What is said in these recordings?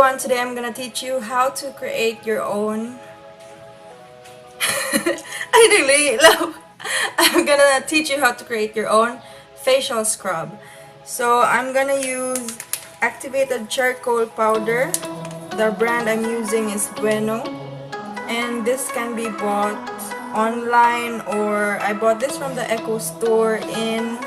everyone, today I'm gonna teach you how to create your own I really love I'm gonna teach you how to create your own facial scrub. So I'm gonna use activated charcoal powder. The brand I'm using is Bueno, and this can be bought online, or I bought this from the Echo store in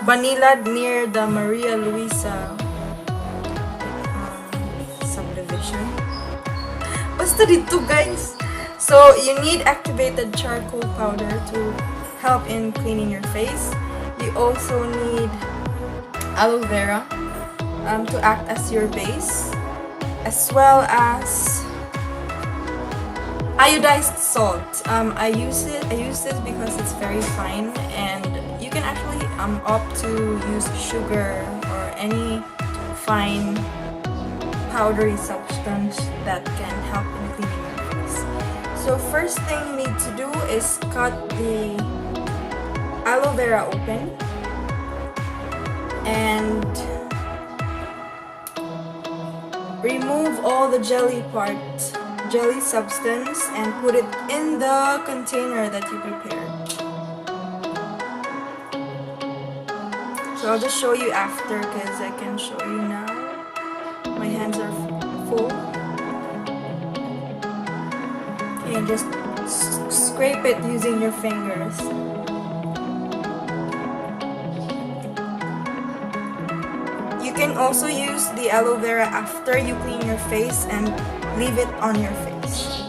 Banilad near the Maria Luisa subdivision. Basta dito, guys. So you need activated charcoal powder to help in cleaning your face. You also need aloe vera to act as your base, as well as iodized salt. I use this because it's very fine, and you can actually opt to use sugar or any fine powdery substance that can help in cleaning your face. So first thing you need to do is cut the aloe vera open and remove all the jelly substance and put it in the container that you prepared. So I'll just show you after, because I can show you now. My hands are full. Okay, just scrape it using your fingers. You can also use the aloe vera after you clean your face and leave it on your face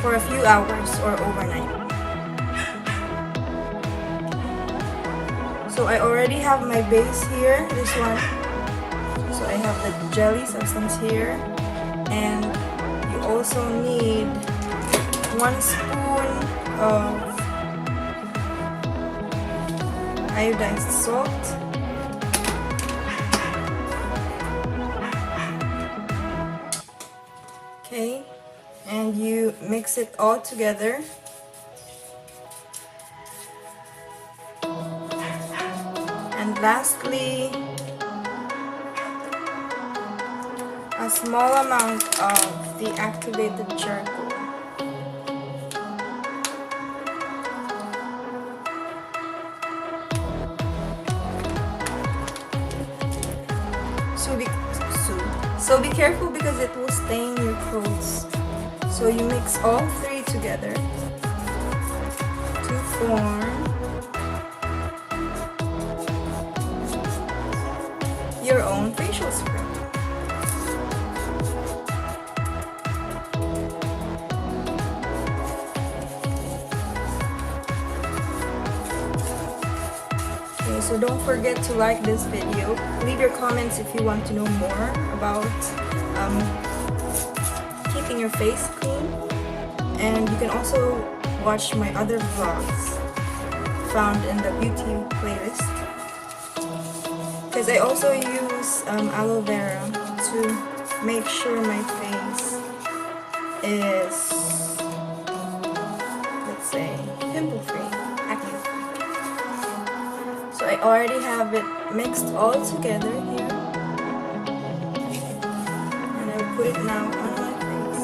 for a few hours or overnight. So I already have my base here, this one. So I have the jelly substance here, and you also need 1 spoon of iodized salt, okay, and you mix it all together. And lastly, a small amount of the activated charcoal. So be careful, because it will stain your clothes. So you mix all 3 together to form your own facial scrub. Okay, so don't forget to like this video. Leave your comments if you want to know more about keeping your face clean. And you can also watch my other vlogs found in the beauty playlist, because I also use aloe vera to make sure my face is, let's say, pimple free, acne free. So I already have it mixed all together here, and I put it now on my face.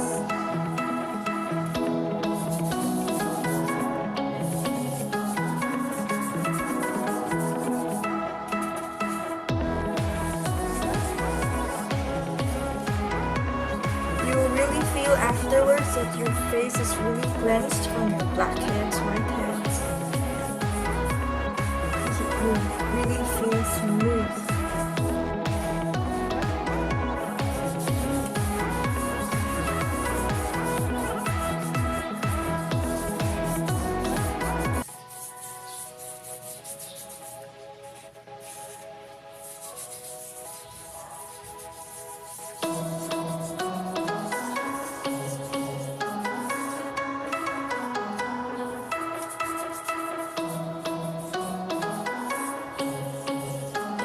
You will really feel afterwards that your face is really cleansed from your blackheads, whiteheads. It will really feel smooth.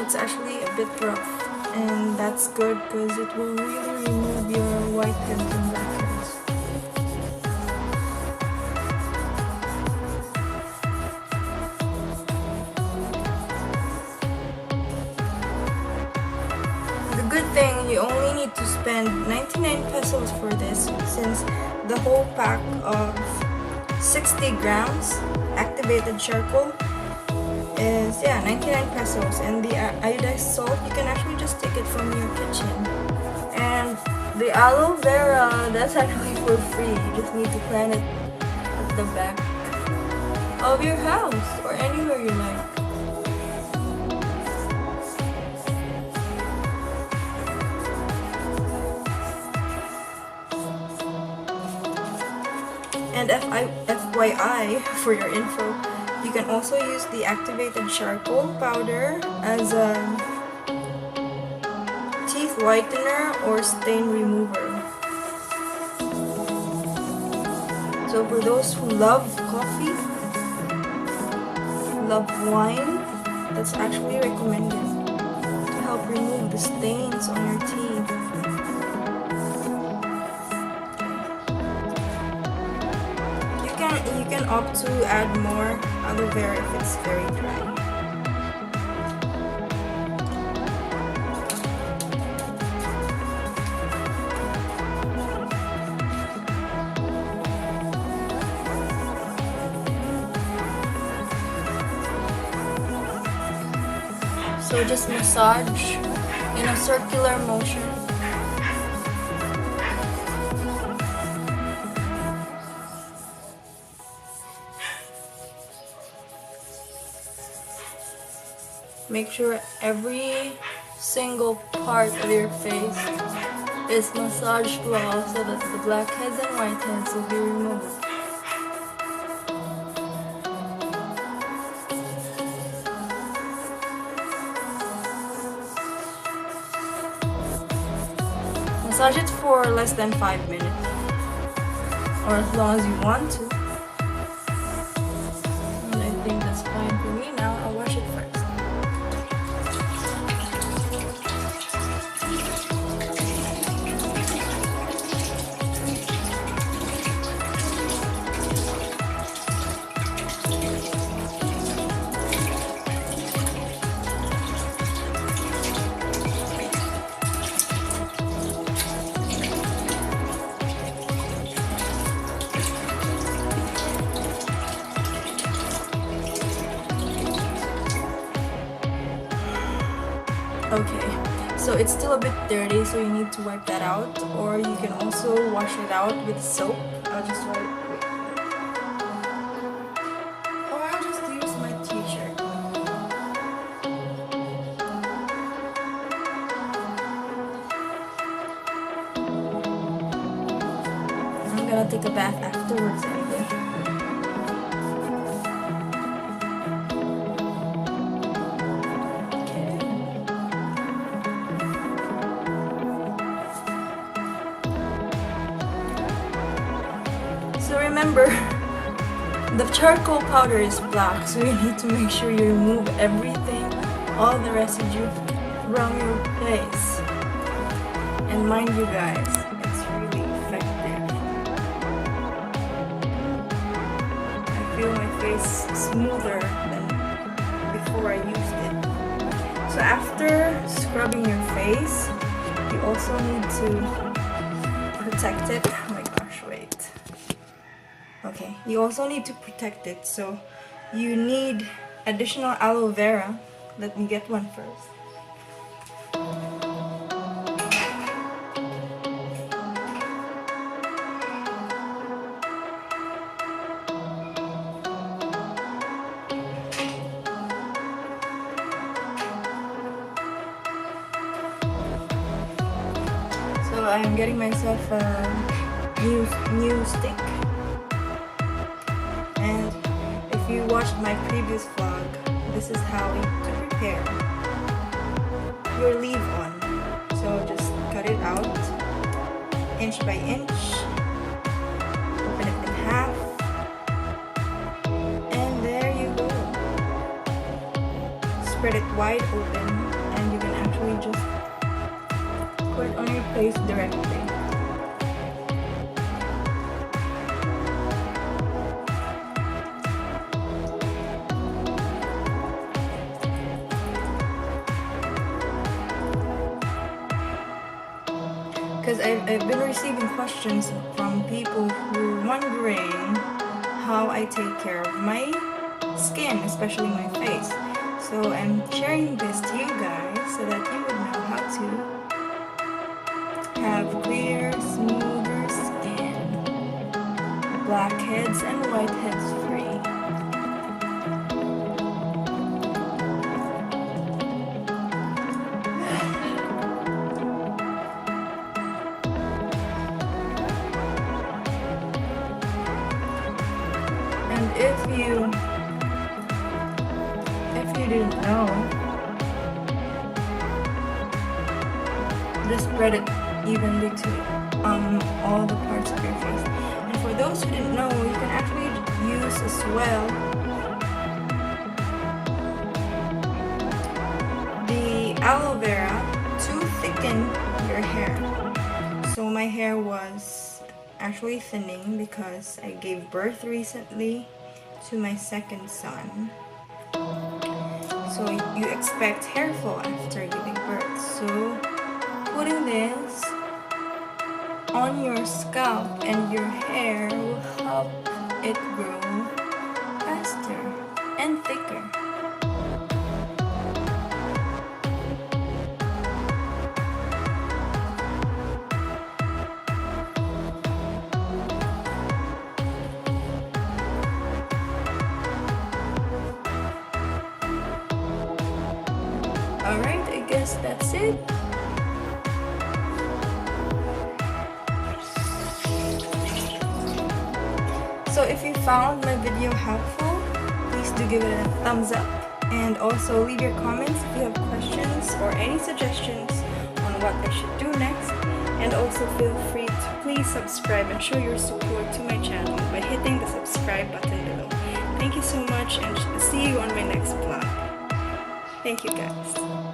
It's actually a bit rough, and that's good, because it will really remove your whiteheads and blackheads. good thing you only need to spend 99 pesos for this, since the whole pack of 60 grams activated charcoal is 99 pesos, and the iodized salt, you can actually just take it from your kitchen. And the aloe vera, that's actually for free. You just need to plant it at the back of your house or anywhere you like. And FYI, for your info, you can also use the activated charcoal powder as a teeth whitener or stain remover. So for those who love coffee, love wine, that's actually recommended to help remove the stains on your teeth. You can opt to add more aloe vera if it's very dry. So just massage in a circular motion. Make sure every single part of your face is massaged well so that the blackheads and whiteheads will be removed. Massage it for less than 5 minutes, or as long as you want to. And I think that's fine for me now. I'll wash it first. Okay, so it's still a bit dirty, so you need to wipe that out, or you can also wash it out with soap. I'll just wipe it. Or I'll just use my t-shirt. I'm gonna take a bath afterwards anyway. So remember, the charcoal powder is black, so you need to make sure you remove everything, all the residue from your face. And mind you guys, it's really effective. I feel my face smoother than before I used it. So after scrubbing your face, you also need to protect it. Oh my gosh, wait. Okay, you also need to protect it, so you need additional aloe vera. Let me get one first. So I'm getting myself a new stick. And if you watched my previous vlog, this is how to prepare your leave-on. So just cut it out inch by inch, open it in half, and there you go. Spread it wide open, and you can actually just put it on your face directly. because I've been receiving questions from people who are wondering how I take care of my skin, especially my face. So I'm sharing this to you guys so that you would know how to have clear, smoother skin, blackheads and whiteheads free. And if you didn't know, just spread it evenly to all the parts of your face. And for those who didn't know, you can actually use as well the aloe vera to thicken your hair. So my hair was actually thinning because I gave birth recently to my second son. So you expect hair fall after giving birth. So putting this on your scalp and your hair will help it grow faster and thicker. Alright, I guess that's it. So if you found my video helpful, please do give it a thumbs up, and also leave your comments if you have questions or any suggestions on what I should do next. And also feel free to please subscribe and show your support to my channel by hitting the subscribe button below. Thank you so much, and see you on my next vlog. Thank you guys.